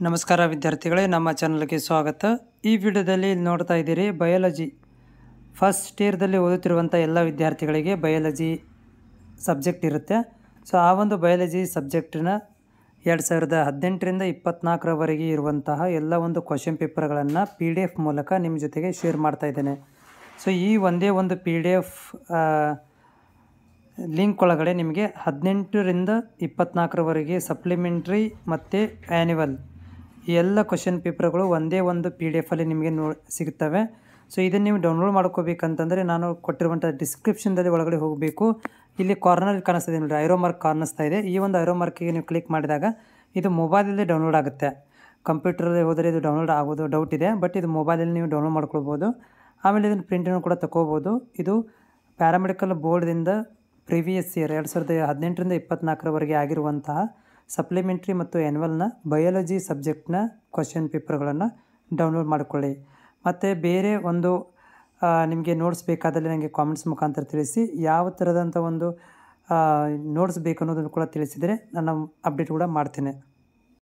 ನಮಸ್ಕಾರ ವಿದ್ಯಾರ್ಥಿಗಳೇ, ನಮ್ಮ ಚಾನಲ್ಗೆ ಸ್ವಾಗತ. ಈ ವಿಡಿಯೋದಲ್ಲಿ ನೋಡ್ತಾ ಇದ್ದೀರಿ ಬಯಾಲಜಿ ಫಸ್ಟ್ ಇಯರ್ದಲ್ಲಿ ಓದುತ್ತಿರುವಂಥ ಎಲ್ಲ ವಿದ್ಯಾರ್ಥಿಗಳಿಗೆ ಬಯಾಲಜಿ ಸಬ್ಜೆಕ್ಟ್ ಇರುತ್ತೆ. ಸೊ ಆ ಒಂದು ಬಯಾಲಜಿ ಸಬ್ಜೆಕ್ಟಿನ 2018ರಿಂದ 24ರವರೆಗೆ ಇರುವಂತಹ ಎಲ್ಲ ಒಂದು ಕ್ವಶನ್ ಪೇಪರ್ಗಳನ್ನು PDF ಮೂಲಕ ನಿಮ್ಮ ಜೊತೆಗೆ ಶೇರ್ ಮಾಡ್ತಾ ಇದ್ದೇನೆ. ಸೊ ಈ ಒಂದೇ ಒಂದು PDF ಲಿಂಕ್ ಒಳಗಡೆ ನಿಮಗೆ 18ರಿಂದ 24ರವರೆಗೆ ಸಪ್ಲಿಮೆಂಟ್ರಿ ಮತ್ತು ಆ್ಯನ್ಯುವಲ್ ಈ ಎಲ್ಲ ಕ್ವಶನ್ ಪೇಪರ್ಗಳು ಒಂದೇ ಒಂದು PDF ನಿಮಗೆ ಸಿಗುತ್ತವೆ. ಸೊ ಇದನ್ನು ನೀವು ಡೌನ್ಲೋಡ್ ಮಾಡ್ಕೋಬೇಕಂತಂದರೆ ನಾನು ಕೊಟ್ಟಿರುವಂಥ ಡಿಸ್ಕ್ರಿಪ್ಷನ್ದಲ್ಲಿ ಒಳಗಡೆ ಹೋಗಬೇಕು. ಇಲ್ಲಿ ಕಾರ್ನರ್ ಕಾಣಿಸ್ತಿದೆ ನೋಡಿ, ಐರೋ ಮಾರ್ಕ್ ಕಾಣಿಸ್ತಾ ಇದೆ. ಈ ಒಂದು ಐರೋ ಮಾರ್ಕಿಗೆ ನೀವು ಕ್ಲಿಕ್ ಮಾಡಿದಾಗ ಇದು ಮೊಬೈಲಲ್ಲಿ ಡೌನ್ಲೋಡ್ ಆಗುತ್ತೆ. ಕಂಪ್ಯೂಟರಲ್ಲಿ ಹೋದರೆ ಇದು ಡೌನ್ಲೋಡ್ ಆಗೋದು ಡೌಟ್ ಇದೆ, ಬಟ್ ಇದು ಮೊಬೈಲಲ್ಲಿ ನೀವು ಡೌನ್ಲೋಡ್ ಮಾಡ್ಕೊಳ್ಬೋದು. ಆಮೇಲೆ ಇದನ್ನು ಪ್ರಿಂಟನ್ನು ಕೂಡ ತಗೋಬೋದು. ಇದು ಪ್ಯಾರಾಮೆಡಿಕಲ್ ಬೋರ್ಡ್ದಿಂದ ಪ್ರಿವಿಯಸ್ ಇಯರ್ 2018ರಿಂದ 24ರವರೆಗೆ ಆಗಿರುವಂತಹ ಸಪ್ಲಿಮೆಂಟ್ರಿ ಮತ್ತು ಆ್ಯನ್ಯುವಲ್ನ ಬಯಾಲಜಿ ಸಬ್ಜೆಕ್ಟ್ನ ಕ್ವಶನ್ ಪೇಪರ್ಗಳನ್ನು ಡೌನ್ಲೋಡ್ ಮಾಡಿಕೊಳ್ಳಿ. ಮತ್ತು ಬೇರೆ ಒಂದು ನಿಮಗೆ ನೋಟ್ಸ್ ಬೇಕಾದಲ್ಲಿ ನನಗೆ ಕಾಮೆಂಟ್ಸ್ ಮುಖಾಂತರ ತಿಳಿಸಿ. ಯಾವ ಥರದಂಥ ಒಂದು ನೋಟ್ಸ್ ಬೇಕು ಅನ್ನೋದನ್ನು ಕೂಡ ತಿಳಿಸಿದರೆ ನಾನು ಅಪ್ಡೇಟ್ ಕೂಡ ಮಾಡ್ತೇನೆ.